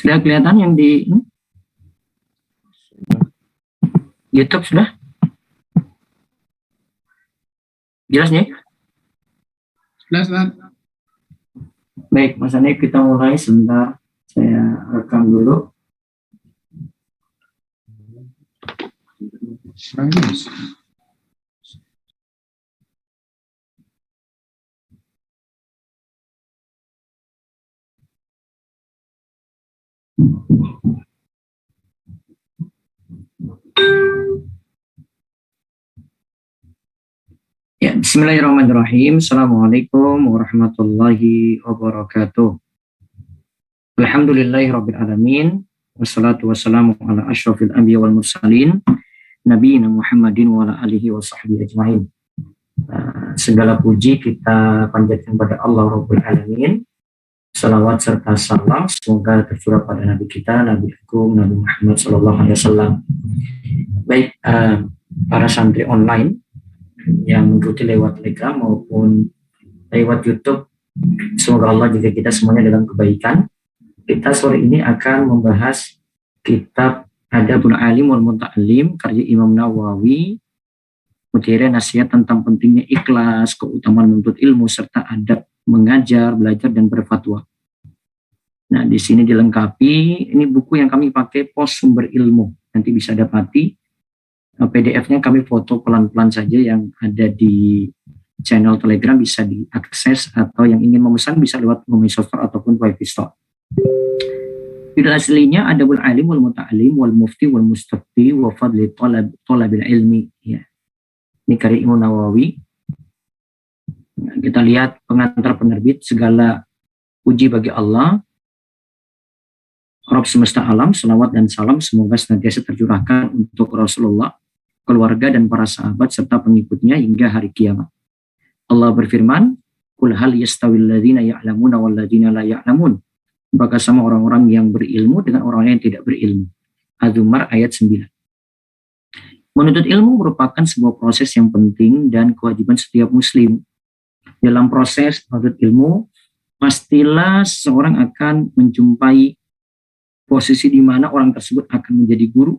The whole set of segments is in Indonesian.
Sudah kelihatan yang di YouTube sudah? Jelas nih? Jelas, Ustaz. Baik, Mas Hanif, kita mulai sebentar. Saya rekam dulu. Bagus. Ya, bismillahirrahmanirrahim. Assalamualaikum warahmatullahi wabarakatuh. Alhamdulillahirabbil alamin. Wassalatu wassalamu ala asyrafil anbiya wal mursalin nabiyina Muhammadin wa ala alihi wa sahbihi ajmain. Segala puji kita panjatkan pada Allah Rabbul Alamin. Salawat serta salam semoga tercurah pada Nabi kita, Nabi Agung, Nabi Muhammad Sallallahu Alaihi Wasallam. Baik, para santri online yang mengikuti lewat Telegram maupun lewat YouTube, semoga Allah juga kita semuanya dalam kebaikan. Kita sore ini akan membahas kitab Adabul Alim wal Muta'allim karya Imam Nawawi, materi nasihat tentang pentingnya ikhlas, keutamaan menuntut ilmu serta adab mengajar, belajar dan berfatwa. Nah, di sini dilengkapi, ini buku yang kami pakai pos sumber ilmu. Nanti bisa dapati PDF-nya kami foto pelan-pelan saja yang ada di channel Telegram, bisa diakses atau yang ingin memesan bisa lewat Google Store ataupun Wifi Store. Judul aslinya Adabul Alim wal Muta'alim wal Mufti wal Mustafti wa Fadli Talabil Ilmi. Ya. Ini karya Imam Nawawi. Nah, kita lihat pengantar penerbit, segala puji bagi Allah, Rabb semesta alam, selawat dan salam semoga senantiasa tercurahkan untuk Rasulullah, keluarga dan para sahabat serta pengikutnya hingga hari kiamat. Allah berfirman, "Qul hal yastawil ladzina ya'lamuna wal ladzina la ya'lamun?" Apakah sama orang-orang yang berilmu dengan orang yang tidak berilmu? Az-Zumar ayat 9. Menuntut ilmu merupakan sebuah proses yang penting dan kewajiban setiap muslim. Dalam proses menuntut ilmu, pastilah seseorang akan menjumpai posisi di mana orang tersebut akan menjadi guru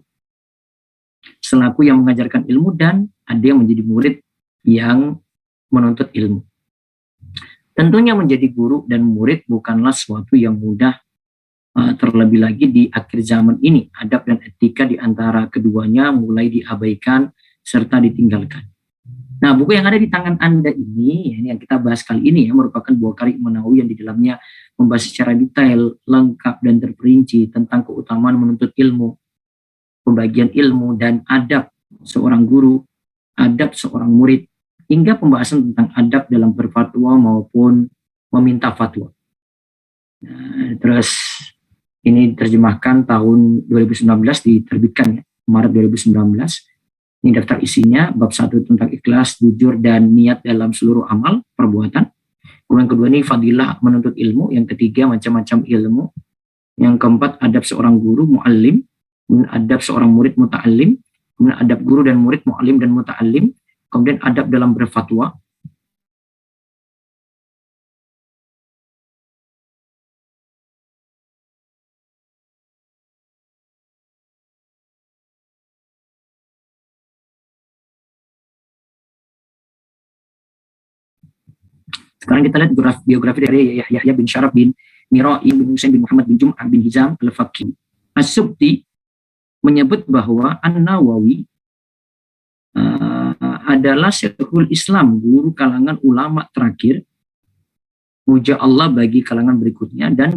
selaku yang mengajarkan ilmu dan ada yang menjadi murid yang menuntut ilmu. Tentunya menjadi guru dan murid bukanlah sesuatu yang mudah, terlebih lagi di akhir zaman ini. Adab dan etika di antara keduanya mulai diabaikan serta ditinggalkan. Nah, buku yang ada di tangan Anda ini, yang kita bahas kali ini merupakan buah karya Imam Nawawi yang di dalamnya membahas secara detail, lengkap dan terperinci tentang keutamaan menuntut ilmu, pembagian ilmu dan adab seorang guru, adab seorang murid, hingga pembahasan tentang adab dalam berfatwa maupun meminta fatwa. Nah, terus ini diterjemahkan tahun 2019, diterbitkan ya, Maret 2019. Ini daftar isinya, bab 1 tentang ikhlas, jujur, dan niat dalam seluruh amal, perbuatan. Kemudian kedua ini fadilah menuntut ilmu. Yang ketiga macam-macam ilmu. Yang keempat adab seorang guru, mu'allim. Kemudian adab seorang murid, muta'allim. Kemudian adab guru dan murid, mu'allim dan muta'allim. Kemudian adab dalam berfatwa. Sekarang kita lihat biografi dari Yahya bin Syaraf bin Mira'i bin Husain bin Muhammad bin Jum'ah bin Hizam al-Faqih. As-Subti menyebut bahwa An-Nawawi adalah Syekhul Islam, guru kalangan ulama terakhir, muja Allah bagi kalangan berikutnya, dan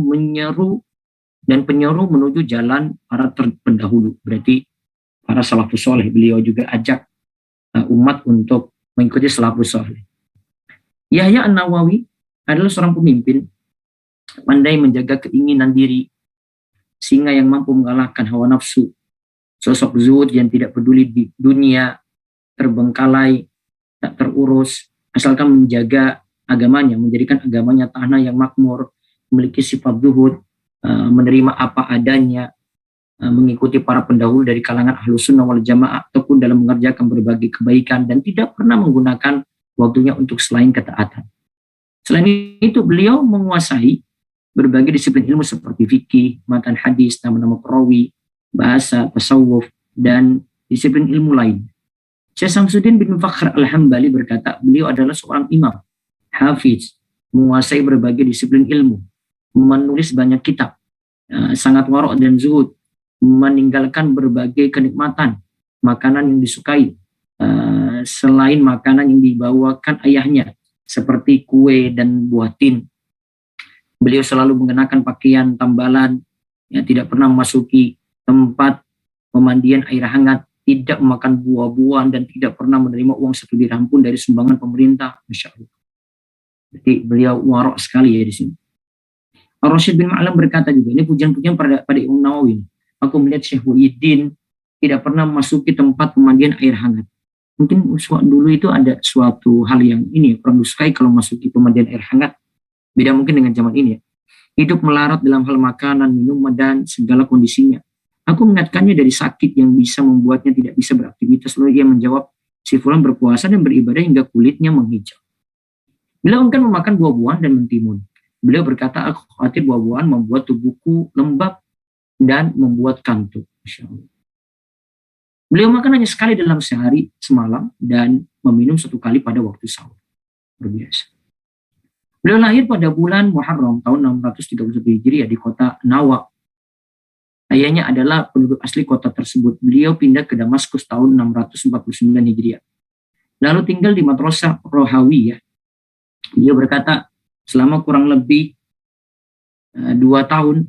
penyeru menuju jalan para pendahulu. Berarti para salafus soleh. Beliau juga ajak umat untuk mengikuti salafus soleh. Yahya An-Nawawi adalah seorang pemimpin, pandai menjaga keinginan diri, singa yang mampu mengalahkan hawa nafsu, sosok zuhud yang tidak peduli di dunia, terbengkalai, tak terurus, asalkan menjaga agamanya, menjadikan agamanya tanah yang makmur, memiliki sifat zuhud, menerima apa adanya, mengikuti para pendahulu dari kalangan Ahlus Sunnah wal Jamaah, ataupun dalam mengerjakan berbagai kebaikan dan tidak pernah menggunakan waktunya untuk selain ketaatan. Selain itu beliau menguasai berbagai disiplin ilmu seperti fikih, matan hadis, nama-nama perawi, bahasa, tasawuf, dan disiplin ilmu lain. Syekh Samsuddin bin Fakhr Al-Hambali berkata, beliau adalah seorang imam, hafiz, menguasai berbagai disiplin ilmu, menulis banyak kitab, sangat warok dan zuhud, meninggalkan berbagai kenikmatan, makanan yang disukai, selain makanan yang dibawakan ayahnya, seperti kue dan buah tin. Beliau selalu mengenakan pakaian tambalan, tidak pernah memasuki tempat pemandian air hangat, tidak memakan buah-buahan, dan tidak pernah menerima uang 1 dirham pun dari sumbangan pemerintah. Masya Allah. Jadi beliau warok sekali ya di sini. Ar-Rasyid bin Ma'lam berkata juga, ini pujian-pujian pada Imam Nawawi. Aku melihat Syekh Muhyiddin tidak pernah memasuki tempat pemandian air hangat. Mungkin dulu itu ada suatu hal yang ini kurang disukai kalau masuki pemandian air hangat. Beda mungkin dengan zaman ini ya. Hidup melarat dalam hal makanan, minuman, dan segala kondisinya. Aku mengingatkannya dari sakit yang bisa membuatnya tidak bisa beraktivitas. Lalu ia menjawab, si fulan berpuasa dan beribadah hingga kulitnya menghijau. Beliau enggan memakan buah-buahan dan mentimun. Beliau berkata, aku khawatir buah-buahan membuat tubuhku lembab dan membuat kantuk. Masya Allah. Beliau makan hanya sekali dalam sehari semalam dan meminum 1 kali pada waktu sahur. Berbiasa. Beliau lahir pada bulan Muharram tahun 631 Hijriah di kota Nawa. Ayahnya adalah penduduk asli kota tersebut. Beliau pindah ke Damaskus tahun 649 Hijriah. Lalu tinggal di Madrasah Rohawiyah. Beliau berkata, selama kurang lebih 2 tahun,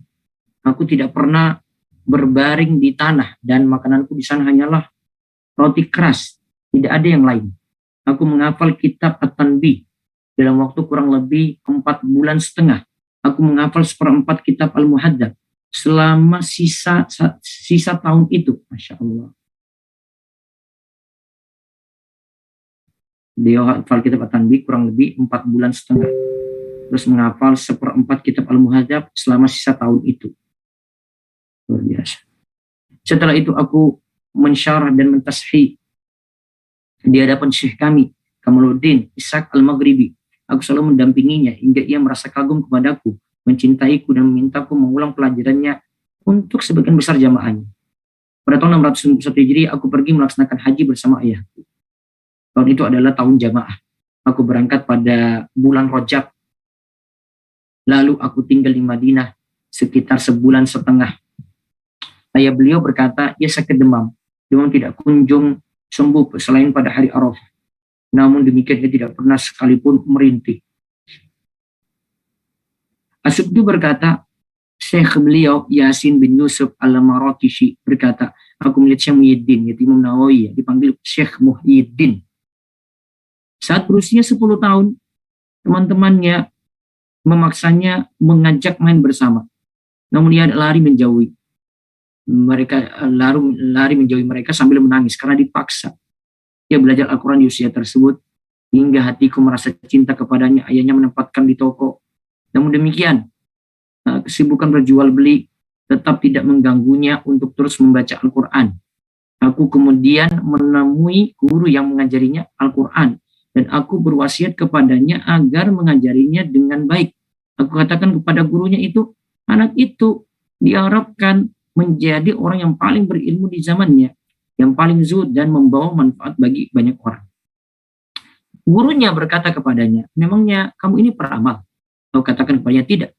aku tidak pernah berbaring di tanah dan makananku di sana hanyalah roti keras, tidak ada yang lain. Aku menghafal kitab At-Tanbih dalam waktu kurang lebih 4,5 bulan. Aku menghafal 1/4 kitab Al-Muhaddab selama sisa tahun itu. Masya Allah. Dia hafal kitab At-Tanbih kurang lebih 4,5 bulan. Terus menghafal 1/4 kitab Al-Muhaddab selama sisa tahun itu. Luar biasa. Setelah itu aku mensyarah dan mentashih di hadapan syekh kami, Kamaluddin Ishaq Al-Maghribi. Aku selalu mendampinginya hingga ia merasa kagum kepadaku, mencintaiku dan memintaku mengulang pelajarannya untuk sebagian besar jamaahnya. Pada tahun 691 Hijriah, aku pergi melaksanakan haji bersama ayahku. Tahun itu adalah tahun jamaah. Aku berangkat pada bulan Rajab. Lalu aku tinggal di Madinah sekitar 1,5 bulan. Ayah beliau berkata, ia sakit demam. Demam tidak kunjung sembuh selain pada hari Arafah. Namun demikian ia tidak pernah sekalipun merintih. As-Subki berkata, Syekh beliau Yasin bin Yusuf Al-Marakishi berkata, aku melihat Syekh Muhyiddin, yaitu Imam Nawawi, dipanggil Syekh Muhyiddin. Saat berusia 10 tahun, teman-temannya memaksanya mengajak main bersama. Namun ia lari menjauhi. Mereka lari menjauhi mereka sambil menangis karena dipaksa. Ia belajar Al-Quran di usia tersebut hingga hatiku merasa cinta kepadanya. Ayahnya menempatkan di toko. Namun demikian, kesibukan berjual beli tetap tidak mengganggunya untuk terus membaca Al-Quran. Aku kemudian menemui guru yang mengajarinya Al-Quran dan aku berwasiat kepadanya agar mengajarinya dengan baik. Aku katakan kepada gurunya itu, anak itu diharapkan menjadi orang yang paling berilmu di zamannya, yang paling zuhud dan membawa manfaat bagi banyak orang. Gurunya berkata kepadanya, memangnya kamu ini peramal? Aku katakan kepadanya, tidak.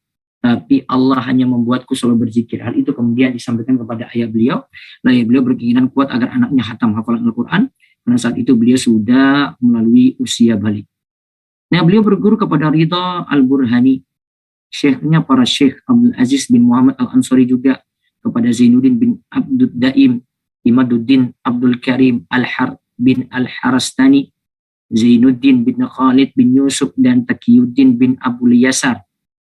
Tapi Allah hanya membuatku selalu berzikir. Hal itu kemudian disampaikan kepada ayah beliau. Ayah beliau berkeinginan kuat agar anaknya khatam hafalan Al-Quran. Karena saat itu beliau sudah melalui usia balik. Nah, beliau berguru kepada Ridha Al-Burhani. Syekhnya para Syekh Abdul Aziz bin Muhammad Al-Ansari juga. Kepada Zainuddin bin Abdul Daim, Imaduddin Abdul Karim Al-Har bin Al-Harastani, Zainuddin bin Khalid bin Yusuf, dan Taqiyuddin bin Abul Yasar.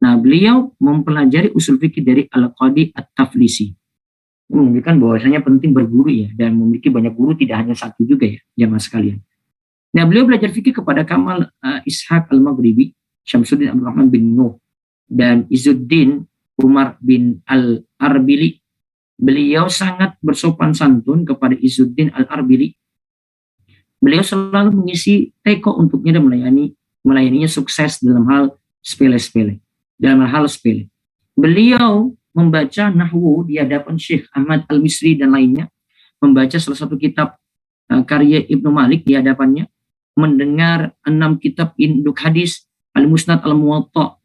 Nah, beliau mempelajari usul fikih dari Al-Qadi At-Taflisi. Menunjukkan bahwasanya penting berguru ya, dan memiliki banyak guru, tidak hanya satu juga ya, jamaah sekalian. Nah, beliau belajar fikih kepada Kamal Ishaq Al-Maghribi, Syamsuddin Abdul Rahman bin Nuh, dan Izzuddin Umar bin Al-Arbili. Beliau sangat bersopan santun kepada Izzuddin Al-Arbili. Beliau selalu mengisi teko untuknya dan melayaninya sukses dalam hal sepele-sepele. Beliau membaca nahwu di hadapan Syekh Ahmad Al-Misri dan lainnya, membaca salah satu kitab karya Ibnu Malik di hadapannya, mendengar 6 kitab induk hadis, Al-Musnad Al-Muwatta,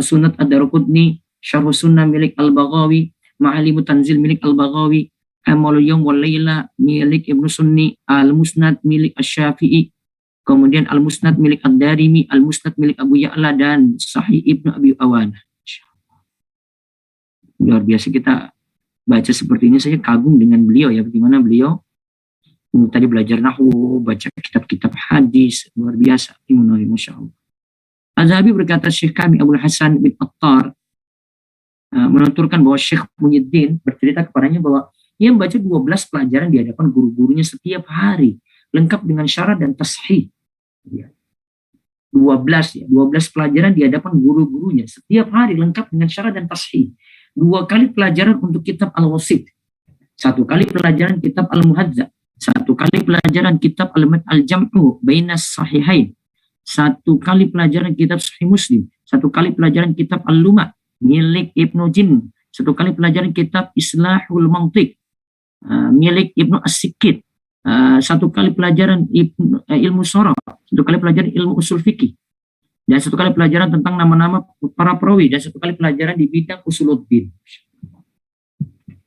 Sunnat Ad-Darqutni, Syarh Sunnah milik Al-Baghawi, Ma'alimu Tanzil milik Al-Baghawi, Amalul Yawm wal Laila milik Ibnu Sunni, Al-Musnad milik Asy-Syafi'i, kemudian Al-Musnad milik Ad-Darimi, Al-Musnad milik Abu Ya'la, dan Sahih Ibnu Abi Awanah. Luar biasa, kita baca seperti ini saya kagum dengan beliau ya, bagaimana beliau tadi belajar nahwu, baca kitab-kitab hadis, luar biasa. Masya Allah. Az-Zahabi berkata, Syekh kami Abdul Hasan bin Attar menuturkan bahwa Syekh Muhyiddin bercerita kepadanya bahwa ia membaca 12 pelajaran di hadapan guru-gurunya setiap hari, lengkap dengan syarat dan tashih. 12 pelajaran di hadapan guru-gurunya setiap hari, lengkap dengan syarat dan tashih. 2 kali pelajaran untuk kitab Al-Wasit, 1 kali pelajaran kitab Al-Muhadzab, 1 kali pelajaran kitab Al-Jam'u Bainas Sahihain, 1 kali pelajaran kitab Sahih Muslim, 1 kali pelajaran kitab Al-Luma milik Ibnu Jin, 1 kali pelajaran kitab Islahul Mantiq milik Ibnu As-Sikit, 1 kali pelajaran ilmu Sharah, 1 kali pelajaran ilmu usul fikih, dan 1 kali pelajaran tentang nama-nama para perawi, dan 1 kali pelajaran di bidang usuluddin.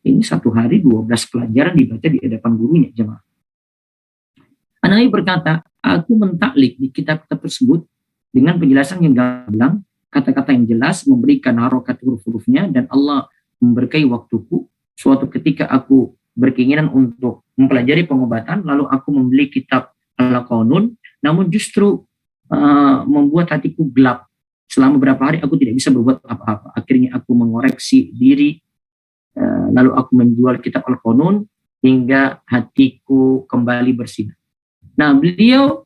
Ini 1 hari 12 pelajaran dibaca di hadapan gurunya, jemaah. An-Nawawi berkata, aku mentaklik di kitab-kitab tersebut dengan penjelasan yang gamblang, kata-kata yang jelas, memberikan harokat huruf-hurufnya, dan Allah memberkahi waktuku. Suatu ketika aku berkeinginan untuk mempelajari pengobatan, lalu aku membeli kitab Al-Qanun, namun justru membuat hatiku gelap. Selama beberapa hari aku tidak bisa berbuat apa-apa. Akhirnya aku mengoreksi diri, lalu aku menjual kitab Al-Qanun hingga hatiku kembali bersinar. Nah, beliau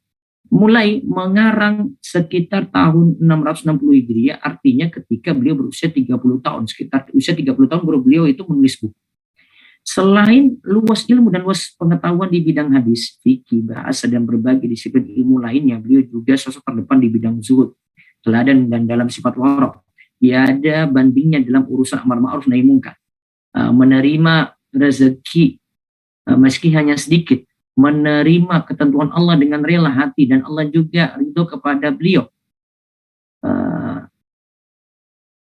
mulai mengarang sekitar tahun 660 Hijriah, artinya ketika beliau berusia 30 tahun, sekitar usia 30 tahun baru beliau itu menulis buku. Selain luas ilmu dan luas pengetahuan di bidang hadis, fikih, bahasa, dan berbagai disiplin ilmu lainnya, beliau juga sosok terdepan di bidang zuhud, teladan, dan dalam sifat wara'. Tiada bandingnya dalam urusan amar ma'ruf nahi munkar, menerima rezeki meski hanya sedikit, menerima ketentuan Allah dengan rela hati, dan Allah juga ridho kepada beliau.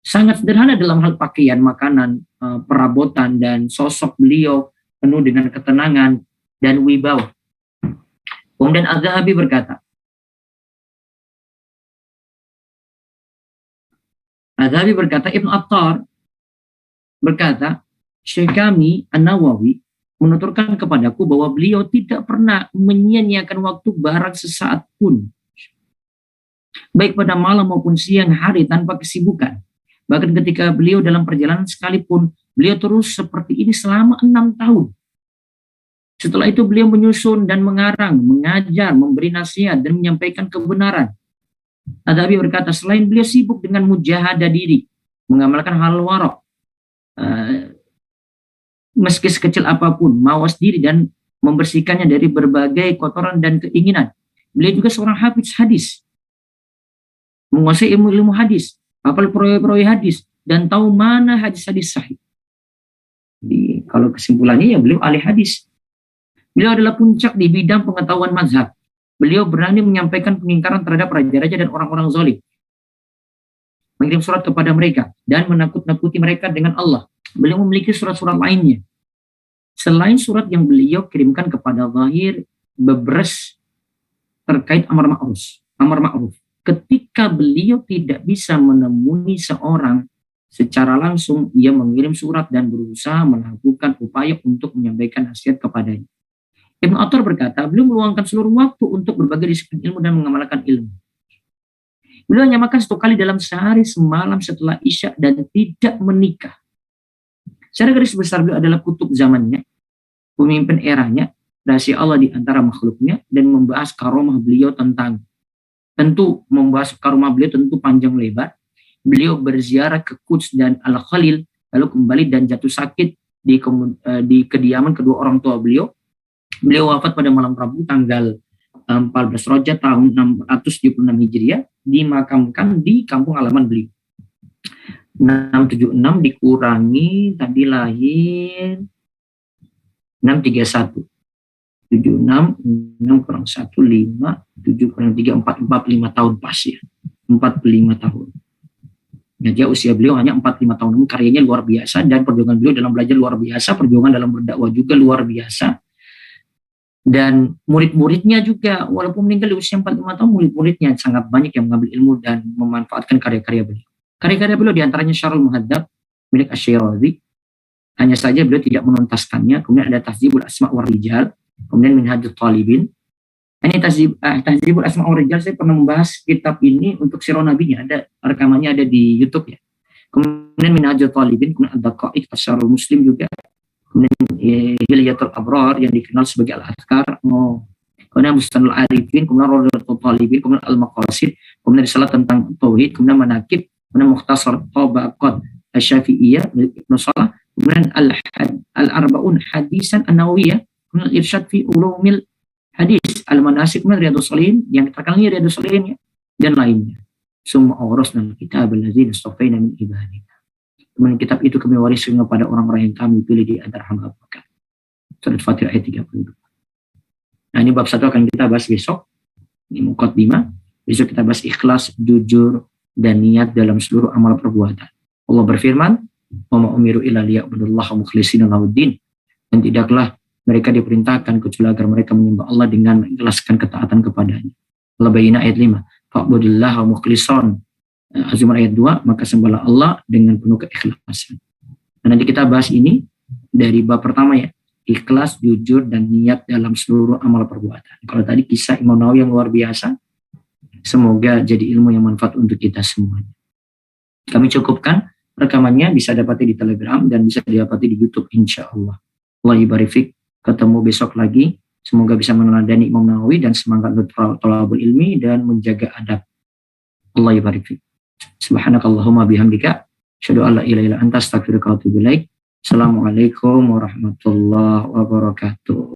Sangat sederhana dalam hal pakaian, makanan, perabotan, dan sosok beliau penuh dengan ketenangan dan wibawa. Kemudian Az-Zahabi berkata, Ibnu Attar berkata, Syekh kami An-Nawawi menuturkan kepadaku bahwa beliau tidak pernah menyia-nyiakan waktu barang sesaat pun, baik pada malam maupun siang hari, tanpa kesibukan. Bahkan ketika beliau dalam perjalanan sekalipun, beliau terus seperti ini selama 6 tahun. Setelah itu beliau menyusun dan mengarang, mengajar, memberi nasihat, dan menyampaikan kebenaran. Az-Zahabi berkata, selain beliau sibuk dengan mujahadah diri, mengamalkan hal wara', meski sekecil apapun, mawas diri dan membersihkannya dari berbagai kotoran dan keinginan. Beliau juga seorang hafiz hadis, menguasai ilmu-ilmu hadis, hafal perawi-perawi hadis, dan tahu mana hadis-hadis sahih. Jadi, kalau kesimpulannya ya beliau ahli hadis. Beliau adalah puncak di bidang pengetahuan mazhab. Beliau berani menyampaikan pengingkaran terhadap raja-raja dan orang-orang zalim, mengirim surat kepada mereka, dan menakut-nakuti mereka dengan Allah. Beliau memiliki surat-surat lainnya. Selain surat yang beliau kirimkan kepada Zahir Bebres terkait amar ma'ruf. Ketika beliau tidak bisa menemui seorang secara langsung, ia mengirim surat dan berusaha melakukan upaya untuk menyampaikan nasihat kepadanya. Ibnu Attar berkata, beliau meluangkan seluruh waktu untuk berbagai disiplin ilmu dan mengamalkan ilmu. Beliau hanya makan 1 kali dalam sehari semalam setelah Isya dan tidak menikah. Secara garis besar beliau adalah kutub zamannya, pemimpin eranya, rahasia Allah di antara makhluknya, dan membahas karomah beliau tentu panjang lebar. Beliau berziarah ke Quds dan Al-Khalil, lalu kembali dan jatuh sakit di kediaman kedua orang tua beliau. Beliau wafat pada malam Rabu tanggal 14 Rajab tahun 676 Hijriah, dimakamkan di kampung halaman beliau. 676 dikurangi tadi lahir 631. 76, 6 kurang 1, 5, 7 kurang 3, 4, 45 tahun pas ya. 45 tahun. Ya, dia usia beliau hanya 45 tahun. Namun karyanya luar biasa dan perjuangan beliau dalam belajar luar biasa, perjuangan dalam berdakwah juga luar biasa. Dan murid-muridnya juga, walaupun meninggal di usia 45 tahun, murid-muridnya sangat banyak yang mengambil ilmu dan memanfaatkan karya-karya beliau. Karya-karya beliau diantaranya Syarhul Muhadzab milik Asy-Syirazi. Hanya saja beliau tidak menuntaskannya. Kemudian ada Tahdzibul Asma' war Rijal, kemudian Minhajut Thalibin. Ini Tahdzibul Asma' war Rijal, saya pernah membahas kitab ini untuk sirah nabinya, ada rekamannya, ada di YouTube ya. Kemudian Minhajut Thalibin, kemudian Ad-Daqaiq Tasyarul Muslim juga. Kemudian Hilyatul Abrar yang dikenal sebagai Al-Azkar. Kemudian Bustanul Arifin, kemudian Rawdatul Thalibin, kemudian Al-Maqasid, kemudian risalah tentang tauhid, kemudian Manaqib, kemudian Mukhtasar Tabaqat Asy-Syafi'iyah milik Ibnu Shalah, kemudian Al-Arba'un Hadisan An-Nawawiyah, kemudian Irsyad fi Ulumil Hadis, Al-Manasik, kemudian Riyadhus Shalihin, yang terkenalnya Riyadhus Shalihin ya, dan lainnya. Summa awrasnal kitab alladzina istafaina min ibadina. Kemudian kitab itu kami wariskan kepada orang-orang yang kami pilih di antara hamba kami. Surat Fatir ayat 32. Nah, ini bab 1 akan kita bahas besok. Ini muqaddimah. Besok kita bahas ikhlas, jujur, dan niat dalam seluruh amal perbuatan. Allah berfirman, "Wa ma umiru illa liya'budullaha mukhlishina lahuddin." Dan tidaklah mereka diperintahkan kecuali agar mereka menyembah Allah dengan mengikhlaskan ketaatan kepadanya. Al-Bayyinah ayat 5. Fa'budillaha mukhlishon. Az-Zumar ayat 2, maka sembahlah Allah dengan penuh keikhlasan. Nah, nanti kita bahas ini dari bab pertama ya, ikhlas, jujur, dan niat dalam seluruh amal perbuatan. Kalau tadi kisah Imam Nawawi yang luar biasa, semoga jadi ilmu yang manfaat untuk kita semuanya. Kami cukupkan rekamannya, bisa dapati di Telegram dan bisa didapati di YouTube insya Allah. Allah ibarifik, ketemu besok lagi. Semoga bisa meneladani Imam Nawawi dan semangat untuk thalabul ilmi dan menjaga adab. Allah ibarifik. Subhanakallahumma bihamdika asyhadu an la ilaha illa anta astaghfiruka wa atubu ilaik. Assalamualaikum warahmatullahi wabarakatuh.